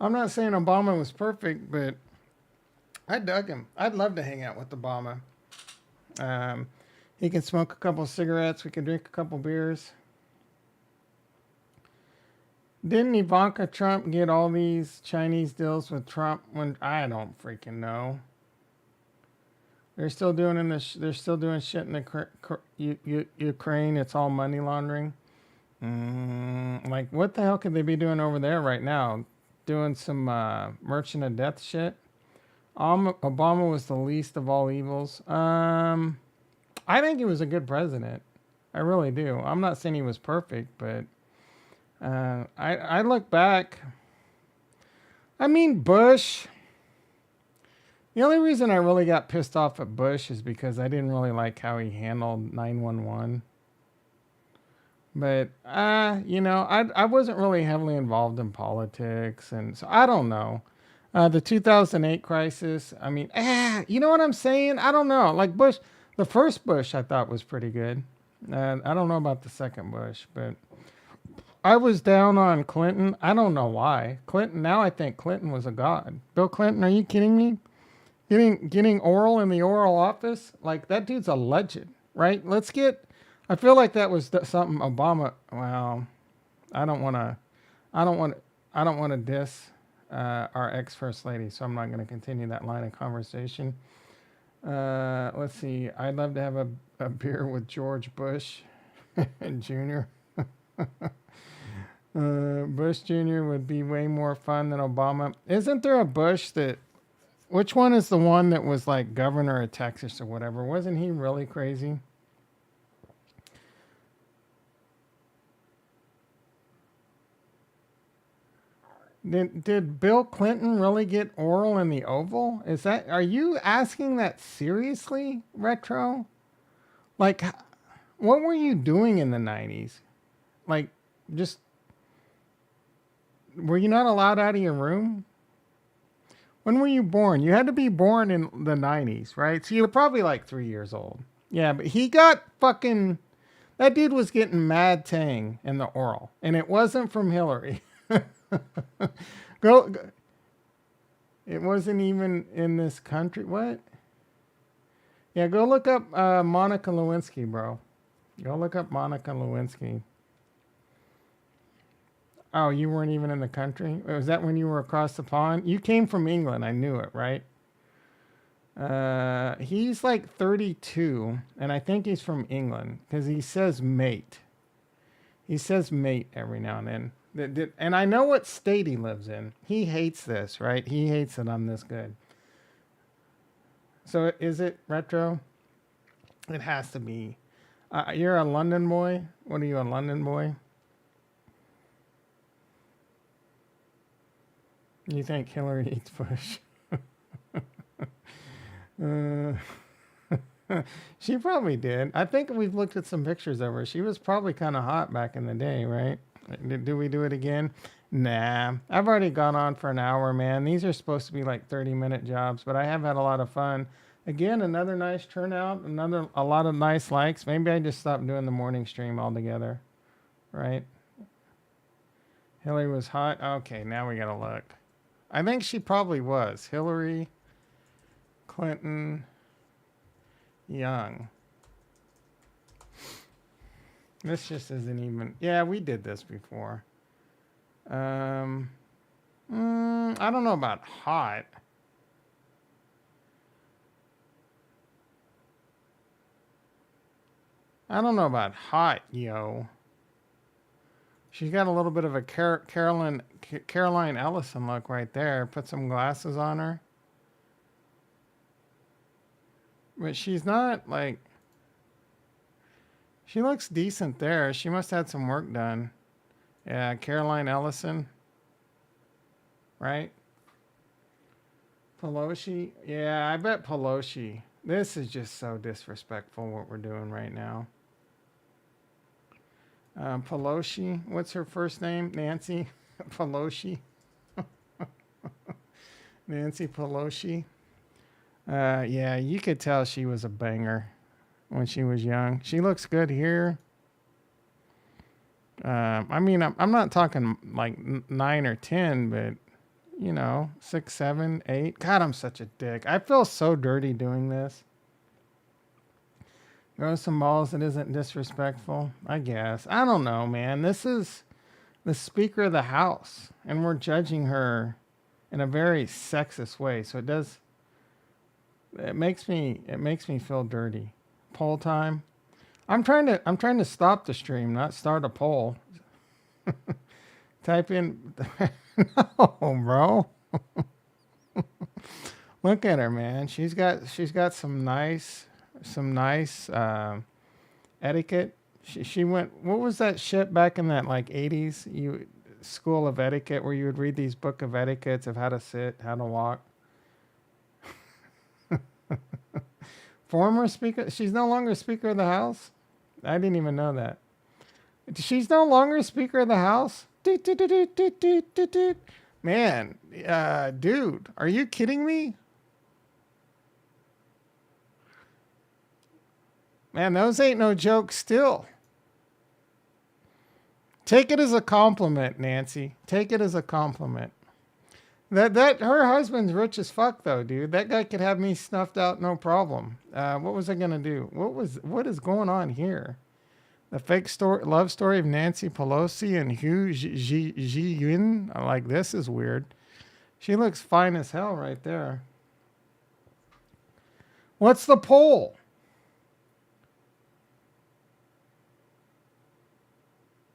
I'm not saying Obama was perfect, but I dug him. I'd love to hang out with Obama. He can smoke a couple cigarettes. We can drink a couple beers. Didn't Ivanka Trump get all these Chinese deals with Trump? When I don't freaking know. They're still doing They're still doing shit in the Ukraine. It's all money laundering. Like what the hell could they be doing over there right now? Doing some Merchant of Death shit. Obama was the least of all evils. I think he was a good president. I really do. I'm not saying he was perfect, but I look back. I mean, Bush. The only reason I really got pissed off at Bush is because I didn't really like how he handled 911. But, I wasn't really heavily involved in politics. And so I don't know. The 2008 crisis, I mean, you know what I'm saying? I don't know. Like Bush, the first Bush I thought was pretty good. I don't know about the second Bush, but I was down on Clinton. I don't know why. Now I think Clinton was a god. Bill Clinton, are you kidding me? Getting oral in the Oral Office? Like, that dude's a legend, right? I feel like that was something Obama, well, I don't want to diss our ex-first lady, so I'm not going to continue that line of conversation. Let's see. I'd love to have a beer with George Bush Jr. Bush Jr. would be way more fun than Obama. Isn't there a Bush which one is the one that was like governor of Texas or whatever? Wasn't he really crazy? Did Bill Clinton really get oral in the Oval? Are you asking that seriously, Retro? Like, what were you doing in the 90s? Like, were you not allowed out of your room? When were you born? You had to be born in the 90s, right? So you were probably like 3 years old. Yeah, but he got that dude was getting mad tang in the oral. And it wasn't from Hillary. Go. It wasn't even in this country. What? Yeah, go look up Monica Lewinsky, bro. Go look up Monica Lewinsky. Oh, you weren't even in the country? Was that when you were across the pond? You came from England. I knew it, right? He's like 32, and I think he's from England because he says mate. He says mate every now and then. And I know what state he lives in. He hates this, right? He hates that I'm this good. So is it Retro? It has to be. You're a London boy? What are you, a London boy? You think Hillary eats Bush? She probably did. I think we've looked at some pictures of her. She was probably kind of hot back in the day, right? Do we do it again? Nah. I've already gone on for an hour, man. These are supposed to be like 30-minute jobs, but I have had a lot of fun. Again, another nice turnout, a lot of nice likes. Maybe I just stopped doing the morning stream altogether, right? Hillary was hot. Okay, now we got to look. I think she probably was. Hillary Clinton Young. This just isn't even... Yeah, we did this before. I don't know about hot. I don't know about hot, yo. She's got a little bit of a Caroline Ellison look right there. Put some glasses on her. But she's not like... She looks decent there. She must have had some work done. Yeah, Caroline Ellison. Right? Pelosi. Yeah, I bet Pelosi. This is just so disrespectful what we're doing right now. Pelosi. What's her first name? Nancy Pelosi. Nancy Pelosi. Yeah, you could tell she was a banger when she was young. She looks good here. I mean, I'm not talking like 9 or 10, but you know, 6, 7, 8. God, I'm such a dick. I feel so dirty doing this. Grow some balls that isn't disrespectful, I guess. I don't know, man. This is the Speaker of the House, and we're judging her in a very sexist way. So it makes me feel dirty. Poll time. I'm trying to stop the stream, not start a poll. Type in no, bro. Look at her, man. She's got some nice etiquette. She went, what was that shit back in that like 80s school of etiquette where you would read these book of etiquettes of how to sit, how to walk. Former speaker, she's no longer Speaker of the House. I didn't even know that. She's no longer Speaker of the House. Man, dude, are you kidding me? Man, those ain't no jokes still. Take it as a compliment, Nancy. Take it as a compliment. That her husband's rich as fuck though, dude. That guy could have me snuffed out no problem. What was I gonna do? What is going on here? The fake love story of Nancy Pelosi and Hu Ji-yun. Like, this is weird. She looks fine as hell right there. What's the poll?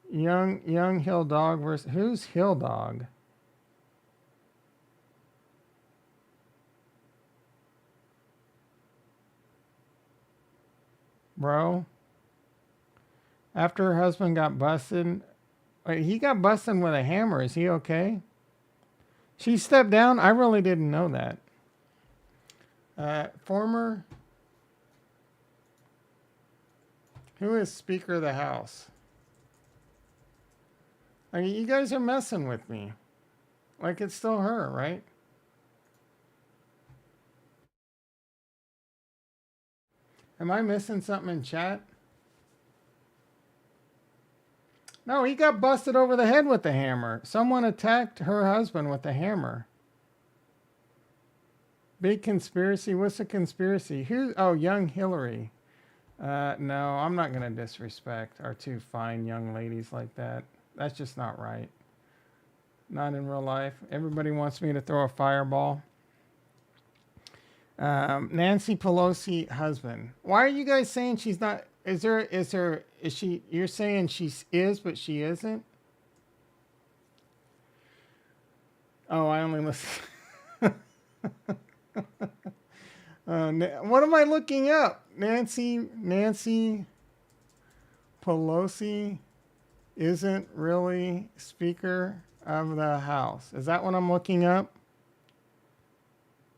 Young Hill Dog versus who's Hill Dog? Bro. After her husband got busted, wait, he got busted with a hammer. Is he okay? She stepped down? I really didn't know that. Former, who is Speaker of the House? Like, you guys are messing with me. Like, it's still her, right? Am I missing something in chat? No, he got busted over the head with the hammer. Someone attacked her husband with a hammer. Big conspiracy. What's a conspiracy? Oh, young Hillary. No, I'm not going to disrespect our two fine young ladies like that. That's just not right. Not in real life. Everybody wants me to throw a fireball. Nancy Pelosi husband. Why are you guys saying she's not? Is she? You're saying she is, but she isn't? Oh, I only listen. What am I looking up? Nancy Pelosi isn't really Speaker of the House. Is that what I'm looking up?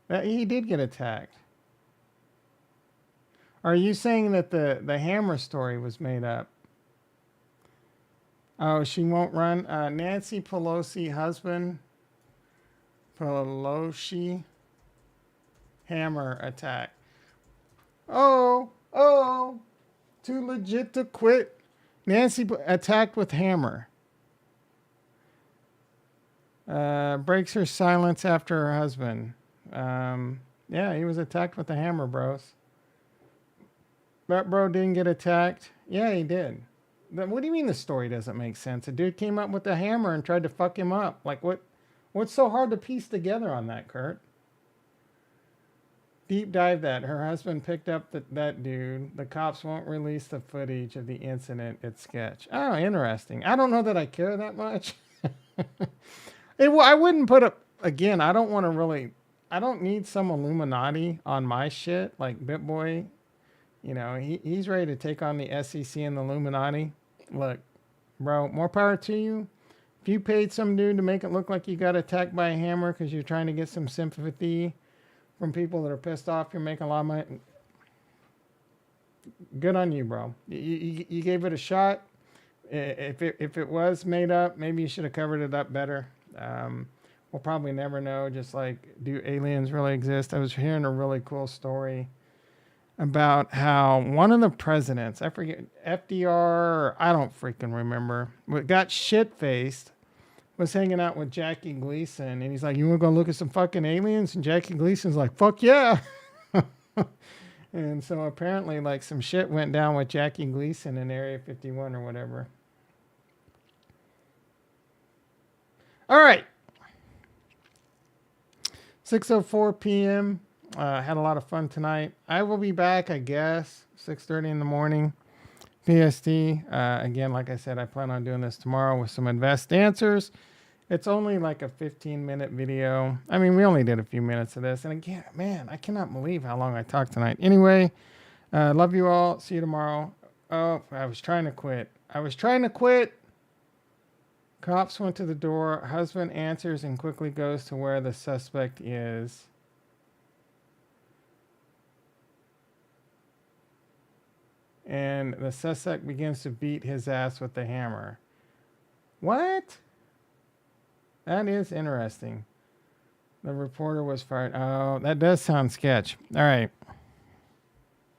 That he did get attacked. Are you saying that the hammer story was made up? Oh, she won't run. Nancy Pelosi husband. Pelosi hammer attack. Oh, too legit to quit. Nancy attacked with hammer. Breaks her silence after her husband. Yeah, he was attacked with a hammer, bros. That bro didn't get attacked. Yeah, he did. What do you mean the story doesn't make sense? A dude came up with a hammer and tried to fuck him up. Like, what's so hard to piece together on that, Kurt? Deep dive that. Her husband picked up that dude. The cops won't release the footage of the incident. It's sketch. Oh, interesting. I don't know that I care that much. I wouldn't put up, again, I don't need some Illuminati on my shit like BitBoy. You know, he's ready to take on the SEC and the Illuminati. Look, bro, more power to you. If you paid some dude to make it look like you got attacked by a hammer because you're trying to get some sympathy from people that are pissed off you're making a lot of money, good on you, bro. You gave it a shot. If it was made up, maybe you should have covered it up better. we'll probably never know. Just like, do aliens really exist? I was hearing a really cool story about how one of the presidents, I forget, FDR, I don't freaking remember, but got shit-faced, was hanging out with Jackie Gleason, and he's like, you want to go look at some fucking aliens? And Jackie Gleason's like, fuck yeah. And so apparently, like, some shit went down with Jackie Gleason in Area 51 or whatever. All right. 6:04 p.m. Had a lot of fun tonight. I will be back, I guess, 6:30 in the morning, PST. Again, like I said, I plan on doing this tomorrow with some invest answers. It's only like a 15-minute video. I mean, we only did a few minutes of this. And again, man, I cannot believe how long I talked tonight. Anyway, love you all. See you tomorrow. Oh, I was trying to quit. Cops went to the door. Husband answers and quickly goes to where the suspect is. And the suspect begins to beat his ass with the hammer. What? That is interesting. The reporter was fired. Oh, that does sound sketch. All right.